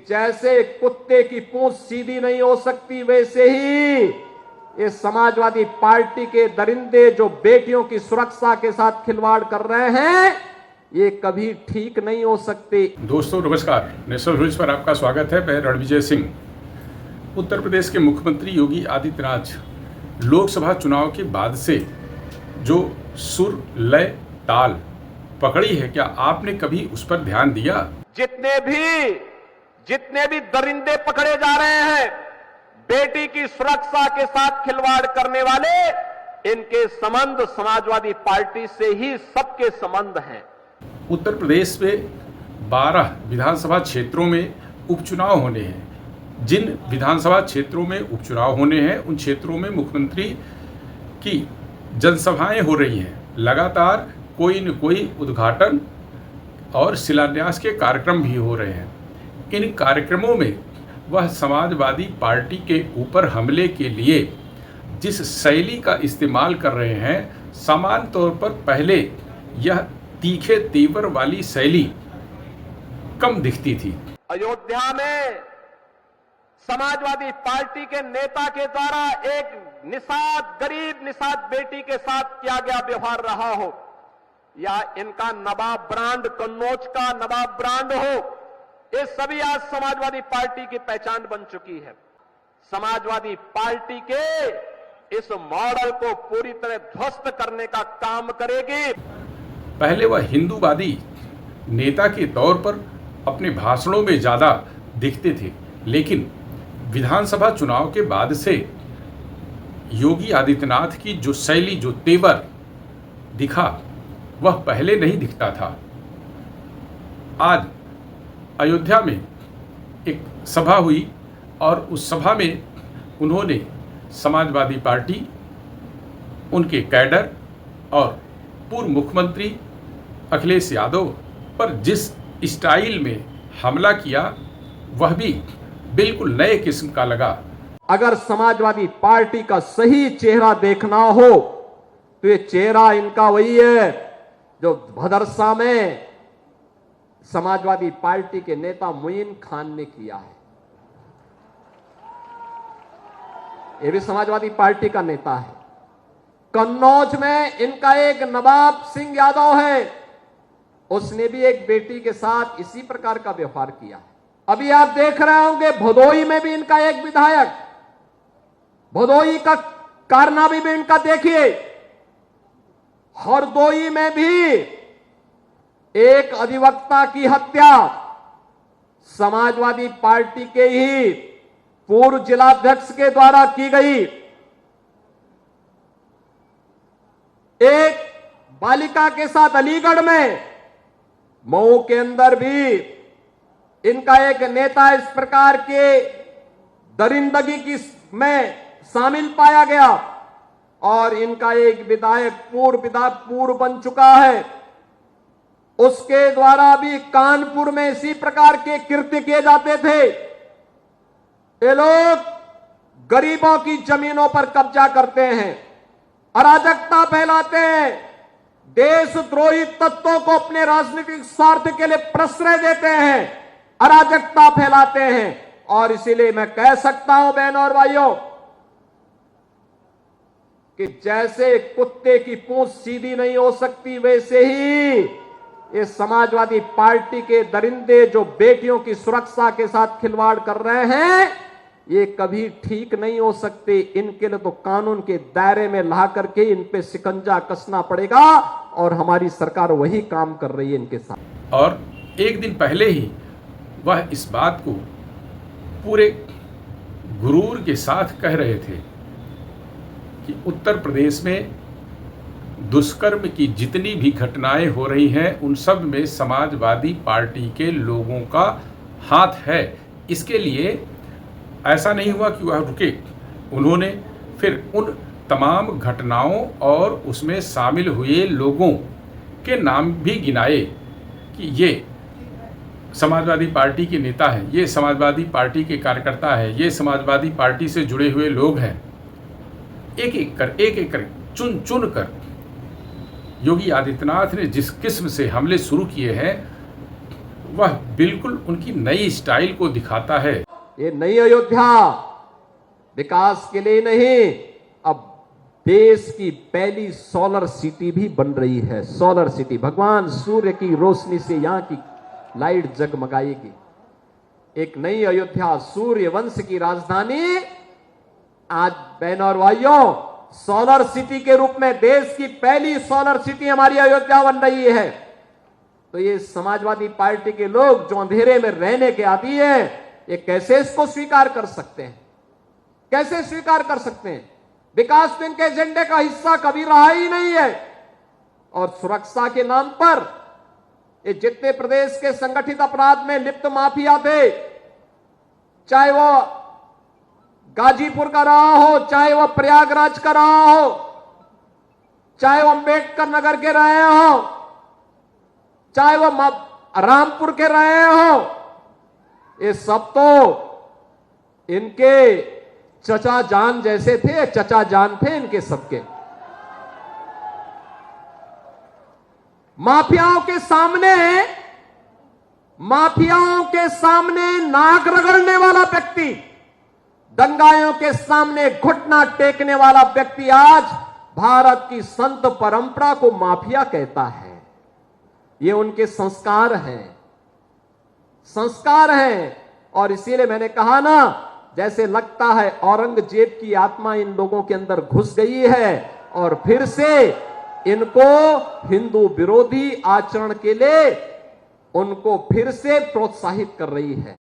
जैसे कुत्ते की पूंछ सीधी नहीं हो सकती, वैसे ही ये समाजवादी पार्टी के दरिंदे जो बेटियों की सुरक्षा के साथ खिलवाड़ कर रहे हैं, ये कभी ठीक नहीं हो सकते। दोस्तों नमस्कार, नेशनल न्यूज पर आपका स्वागत है। मैं रणविजय सिंह। उत्तर प्रदेश के मुख्यमंत्री योगी आदित्यनाथ लोकसभा चुनाव के बाद से जो सुर लय ताल पकड़ी है, क्या आपने कभी उस पर ध्यान दिया? जितने भी दरिंदे पकड़े जा रहे हैं, बेटी की सुरक्षा के साथ खिलवाड़ करने वाले, इनके संबंध समाजवादी पार्टी से ही सबके संबंध हैं। उत्तर प्रदेश में 12 विधानसभा क्षेत्रों में उपचुनाव होने हैं। जिन विधानसभा क्षेत्रों में उपचुनाव होने हैं, उन क्षेत्रों में मुख्यमंत्री की जनसभाएं हो रही हैं। लगातार कोई न कोई उद्घाटन और शिलान्यास के कार्यक्रम भी हो रहे हैं। इन कार्यक्रमों में वह समाजवादी पार्टी के ऊपर हमले के लिए जिस शैली का इस्तेमाल कर रहे हैं, सामान्य तौर पर पहले यह तीखे तेवर वाली शैली कम दिखती थी। अयोध्या में समाजवादी पार्टी के नेता के द्वारा एक गरीब निषाद बेटी के साथ किया गया व्यवहार रहा हो, या इनका नवाब ब्रांड, कन्नौज का नवाब ब्रांड हो, ये सभी आज समाजवादी पार्टी की पहचान बन चुकी है। समाजवादी पार्टी के इस मॉडल को पूरी तरह ध्वस्त करने का काम करेगी। पहले वह हिंदूवादी नेता के तौर पर अपने भाषणों में ज्यादा दिखते थे, लेकिन विधानसभा चुनाव के बाद से योगी आदित्यनाथ की जो शैली, जो तेवर दिखा, वह पहले नहीं दिखता था। आज अयोध्या में एक सभा हुई और उस सभा में उन्होंने समाजवादी पार्टी, उनके कैडर और पूर्व मुख्यमंत्री अखिलेश यादव पर जिस स्टाइल में हमला किया, वह भी बिल्कुल नए किस्म का लगा। अगर समाजवादी पार्टी का सही चेहरा देखना हो तो ये चेहरा इनका वही है जो भदरसा में समाजवादी पार्टी के नेता मुइन खान ने किया है। ये भी समाजवादी पार्टी का नेता है। कन्नौज में इनका एक नवाब सिंह यादव है, उसने भी एक बेटी के साथ इसी प्रकार का व्यवहार किया है। अभी आप देख रहे होंगे भदोही में भी इनका एक विधायक, भदोही का कारनामा भी इनका देखिए। हरदोई में भी एक अधिवक्ता की हत्या समाजवादी पार्टी के ही पूर्व जिलाध्यक्ष के द्वारा की गई। एक बालिका के साथ अलीगढ़ में, मऊ के अंदर भी इनका एक नेता इस प्रकार के दरिंदगी की में शामिल पाया गया और इनका एक विधायक पूर्व बन चुका है। उसके द्वारा भी कानपुर में इसी प्रकार के कृत्य किए जाते थे। ये लोग गरीबों की जमीनों पर कब्जा करते हैं, अराजकता फैलाते हैं, देशद्रोही तत्वों को अपने राजनीतिक स्वार्थ के लिए प्रश्रय देते हैं, अराजकता फैलाते हैं। और इसीलिए मैं कह सकता हूं बहनों और भाइयों कि जैसे कुत्ते की पूंछ सीधी नहीं हो सकती, वैसे ही ये समाजवादी पार्टी के दरिंदे जो बेटियों की सुरक्षा के साथ खिलवाड़ कर रहे हैं, ये कभी ठीक नहीं हो सकते। इनके लिए तो कानून के दायरे में ला करके इन पे शिकंजा कसना पड़ेगा और हमारी सरकार वही काम कर रही है इनके साथ। और एक दिन पहले ही वह इस बात को पूरे गुरूर के साथ कह रहे थे कि उत्तर प्रदेश में दुष्कर्म की जितनी भी घटनाएं हो रही हैं, उन सब में समाजवादी पार्टी के लोगों का हाथ है। इसके लिए ऐसा नहीं हुआ कि वह रुके, उन्होंने फिर उन तमाम घटनाओं और उसमें शामिल हुए लोगों के नाम भी गिनाए कि ये समाजवादी पार्टी के नेता हैं, ये समाजवादी पार्टी के कार्यकर्ता हैं, ये समाजवादी पार्टी से जुड़े हुए लोग हैं। एक एक कर चुन चुन कर योगी आदित्यनाथ ने जिस किस्म से हमले शुरू किए हैं, वह बिल्कुल उनकी नई स्टाइल को दिखाता है। ये नई अयोध्या विकास के लिए नहीं, अब देश की पहली सोलर सिटी भी बन रही है। सोलर सिटी, भगवान सूर्य की रोशनी से यहां की लाइट जगमगाएगी। एक नई अयोध्या, सूर्य वंश की राजधानी, आज बहनों और भाइयों, सोलर सिटी के रूप में देश की पहली सोलर सिटी हमारी अयोध्या बन रही है। तो ये समाजवादी पार्टी के लोग जो अंधेरे में रहने के आदी हैं, ये कैसे इसको स्वीकार कर सकते हैं? कैसे स्वीकार कर सकते हैं? विकास तो इनके एजेंडे का हिस्सा कभी रहा ही नहीं है। और सुरक्षा के नाम पर ये जितने प्रदेश के संगठित अपराध में लिप्त माफिया थे, चाहे वो गाजीपुर का रहा हो, चाहे वो प्रयागराज का रहा हो, चाहे वो अंबेडकर नगर के रहे हो, चाहे वो रामपुर के रहे हो, ये सब तो इनके चचा जान जैसे थे, चचा जान थे इनके सबके। माफियाओं के सामने नाक रगड़ने वाला व्यक्ति, दंगाइयों के सामने घुटना टेकने वाला व्यक्ति आज भारत की संत परंपरा को माफिया कहता है। ये उनके संस्कार हैं। और इसीलिए मैंने कहा ना, जैसे लगता है औरंगजेब की आत्मा इन लोगों के अंदर घुस गई है और फिर से इनको हिंदू विरोधी आचरण के लिए उनको फिर से प्रोत्साहित कर रही है।